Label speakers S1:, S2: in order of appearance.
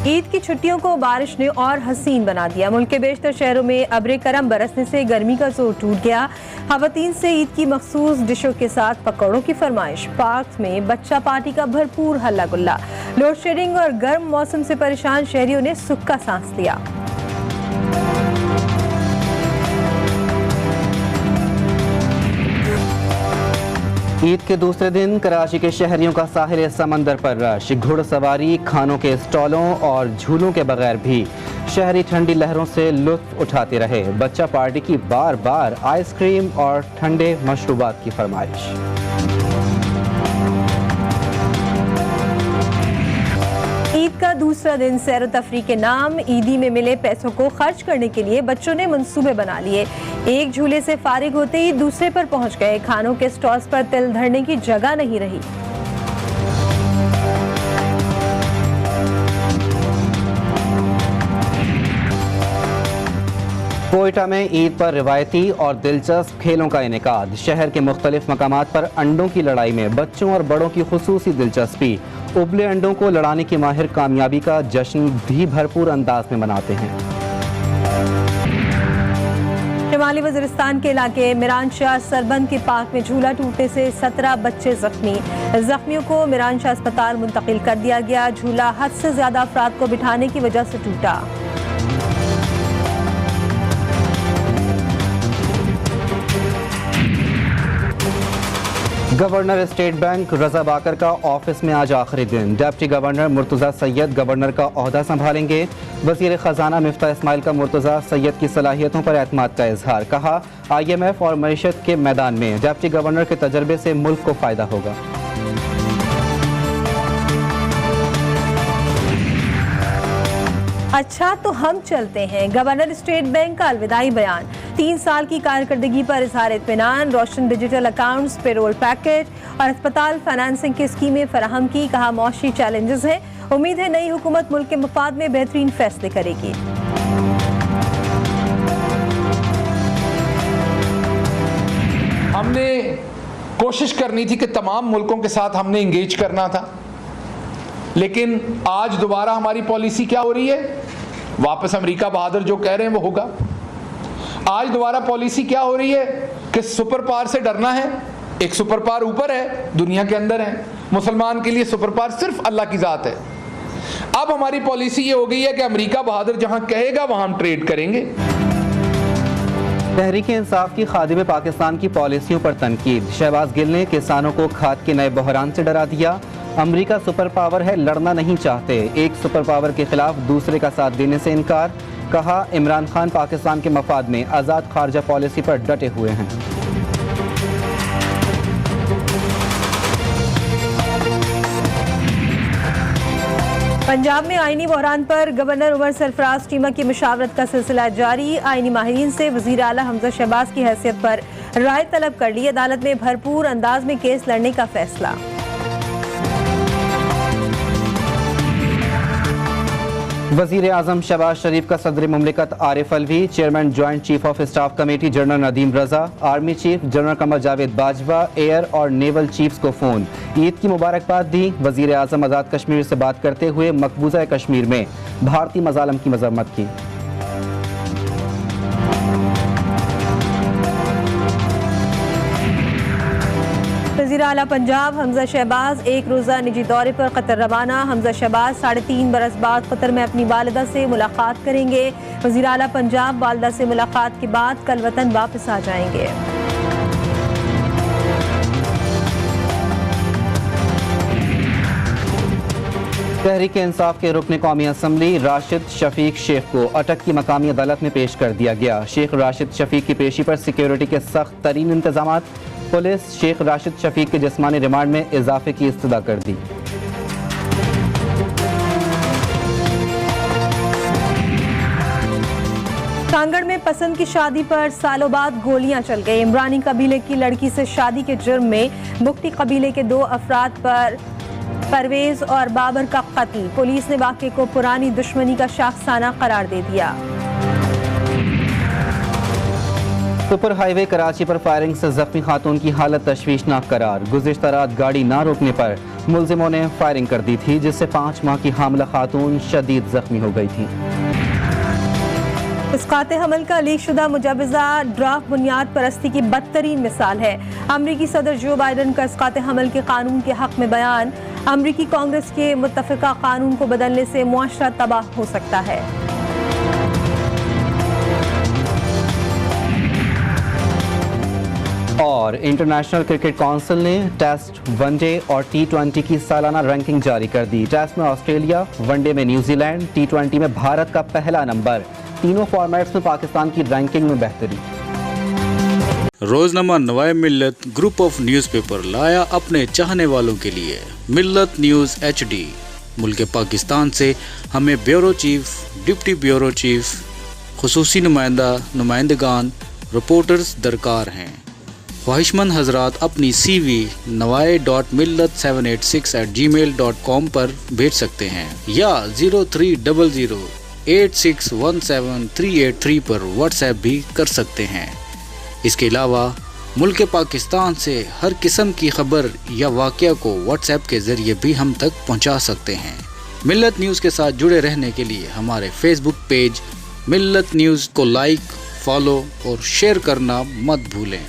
S1: ईद की छुट्टियों को बारिश ने और हसीन बना दिया। मुल्क के बेशतर शहरों में अब्रे करम बरसने से गर्मी का जोर टूट गया। खवातीन से ईद की मखसूस डिशों के साथ पकौड़ों की फरमाइश। पार्क में बच्चा पार्टी का भरपूर हल्ला गुल्ला। लोड शेडिंग और गर्म मौसम से परेशान शहरियों ने सुख का सांस लिया।
S2: ईद के दूसरे दिन कराची के शहरियों का साहिल समंदर पर रश। घुड़सवारी, खानों के स्टॉलों और झूलों के बगैर भी शहरी ठंडी लहरों से लुत्फ उठाते रहे। बच्चा पार्टी की बार बार आइसक्रीम और ठंडे मशरूबात की फरमाइश।
S1: ईद का दूसरा दिन सैर तफरी के नाम ईदी में मिले पैसों को खर्च करने के लिए बच्चों ने मंसूबे बना लिए। एक झूले से फारिग होते ही दूसरे पर पहुंच गए। खानों के स्टॉल्स पर तिल धरने की जगह नहीं रही।
S2: कोयटा में ईद पर रिवायती और दिलचस्प खेलों का इनेकाद। शहर के मुख्तलिफ मकामात पर अंडों की लड़ाई में बच्चों और बड़ों की खुसूसी दिलचस्पी। उबले अंडों को लड़ाने की माहिर कामयाबी का जश्न भी भरपूर अंदाज में मनाते हैं।
S1: शिमाली वज़ीरिस्तान के इलाके मिरान शाह सरबंद के पार्क में झूला टूटने से 17 बच्चे जख्मी। जख्मियों को मिरान शाह अस्पताल मुंतकिल कर दिया गया। झूला हद से ज्यादा अफराद को बिठाने की वजह से टूटा।
S2: गवर्नर स्टेट बैंक रजा बाकर का ऑफिस में आज आखिरी दिन। Deputy governor Murtaza Syed governor का ओहदा संभालेंगे। वज़ीर ख़जाना मिफ्ता इस्माइल का मुर्तज़ा सैयद की सलाहियतों पर एतमाद का इजहार। कहा, IMF और मईशत के मैदान में डिप्टी गवर्नर के तजर्बे से मुल्क को फ़ायदा होगा।
S1: अच्छा तो हम चलते हैं। गवर्नर स्टेट बैंक का अलविदाई बयान। 3 साल की कारकर्दगी पर इजहार इत्मीनान। रोशन डिजिटल अकाउंट्स, पेरोल पैकेज और अस्पताल फाइनेंसिंग की स्कीमें फराहम की। कहा, मौशी चैलेंजेस हैं। उम्मीद है नई हुकूमत मुल्क के मफाद में बेहतरीन फैसले करेगी।
S3: हमने कोशिश करनी थी कि तमाम मुल्कों के साथ हमने इंगेज करना था, लेकिन आज दोबारा हमारी पॉलिसी क्या हो रही है? वापस अमेरिका बहादुर जो कह रहे हैं वो होगा। आज दोबारा पॉलिसी क्या हो रही है कि सुपर पावर से डरना है। एक सुपर पावर ऊपर है, दुनिया के अंदर है। मुसलमान के लिए सुपर पावर सिर्फ अल्लाह की जात है। अब हमारी पॉलिसी ये हो गई है कि अमेरिका बहादुर जहां कहेगा वहां हम ट्रेड करेंगे।
S2: तहरीक इंसाफ की खादिम पाकिस्तान की पॉलिसियों पर तनकीद। शहबाज गिल ने किसानों को खाद के नए बहरान से डरा दिया। अमेरिका सुपर पावर है, लड़ना नहीं चाहते। एक सुपर पावर के खिलाफ दूसरे का साथ देने से इनकार। कहा, इमरान खान पाकिस्तान के मफाद में आज़ाद खारजा पॉलिसी पर डटे हुए हैं।
S1: पंजाब में आईनी बहरान पर गवर्नर उमर सरफराज टीमा की मुशावरत का सिलसिला जारी। आईनी माहिरीन से वज़ीर आला हमजा शहबाज की हैसियत पर राय तलब कर ली। अदालत में भरपूर अंदाज में केस लड़ने का फैसला।
S2: वज़ीर आज़म शहबाज शरीफ का सदर मुमलिकत Arif Alvi, chairman joint chief of staff committee general Nadeem Raza, army chief general Qamar Javed Bajwa, air और नेवल चीफ्स को फ़ोन। ईद की मुबारकबाद दी। वज़ीर आज़म आज़ाद कश्मीर से बात करते हुए मकबूजा कश्मीर में भारतीय मज़ालम की मज़म्मत की।
S1: वज़ीर आला पंजाब हमजा शहबाज एक रोज़ा निजी दौरे पर कतर रवाना। हमजा शहबाज 3.5 बरस बाद कतर में अपनी वालिदा से मुलाकात करेंगे। वज़ीर आला पंजाब वालिदा से मुलाकात के बाद कल वतन वापस आ जाएंगे।
S2: तहरीक इंसाफ के रुकन कौमी असम्बली राशिद शफीक शेख को अटक की मकामी अदालत में पेश कर दिया गया। शेख राशिद शफीक की पेशी पर सिक्योरिटी के सख्त तरीन इंतजाम। पुलिस शेख राशिद शफीक के जिस्मानी रिमांड में इजाफे की इस्तदा कर दी।
S1: कांगड़ में पसंद की शादी पर सालों बाद गोलियां चल गई। इमरानी कबीले की लड़की से शादी के जुर्म में बुख्ती कबीले के 2 अफराद पर परवेज और बाबर का कत्ल। पुलिस ने वाक़े को पुरानी दुश्मनी का शाखसाना करार दे दिया।
S2: सुपर हाईवे कराची पर फायरिंग से जख्मी खातून की हालत तशवीशनाक करार। गुज़िश्ता रात गाड़ी ना रोकने पर मुलजिमों ने फायरिंग कर दी थी, जिससे 5 माह की हामिला खातून शदीद जख्मी हो गई थी।
S1: इसकाते हमल का लीक शुदा मुजाविजा ड्राफ्ट बुनियाद परस्ती की बदतरीन मिसाल है। अमरीकी सदर जो बाइडन का इसकाते हमल के कानून के हक में बयान। अमरीकी कांग्रेस के मुत्तफिका कानून को बदलने से मुआशरा तबाह हो सकता है।
S2: और इंटरनेशनल क्रिकेट काउंसिल ने टेस्ट, वनडे और T20 की सालाना रैंकिंग जारी कर दी। टेस्ट में ऑस्ट्रेलिया, वनडे में न्यूजीलैंड, T20 में भारत का पहला नंबर। तीनों फॉर्मेट्स में पाकिस्तान की रैंकिंग में बेहतरी।
S4: रोजनामा नवाए मिल्लत ग्रुप ऑफ न्यूज़पेपर लाया अपने चाहने वालों के लिए मिल्लत न्यूज़ HD। मुल्क पाकिस्तान से हमें bureau chief, deputy bureau chief, खुसूसी नुमाइंदगान, रिपोर्टर्स दरकार हैं। ख्वाहिशमंद हजरात अपनी CV nawai.millat786@gmail.com पर भेज सकते हैं या 0300861738 पर व्हाट्सएप भी कर सकते हैं। इसके अलावा मुल्क पाकिस्तान से हर किस्म की खबर या वाक़या को व्हाट्सएप के ज़रिए भी हम तक पहुंचा सकते हैं। मिल्लत न्यूज़ के साथ जुड़े रहने के लिए हमारे फेसबुक पेज मिल्लत न्यूज़ को लाइक, फॉलो और शेयर करना मत भूलें।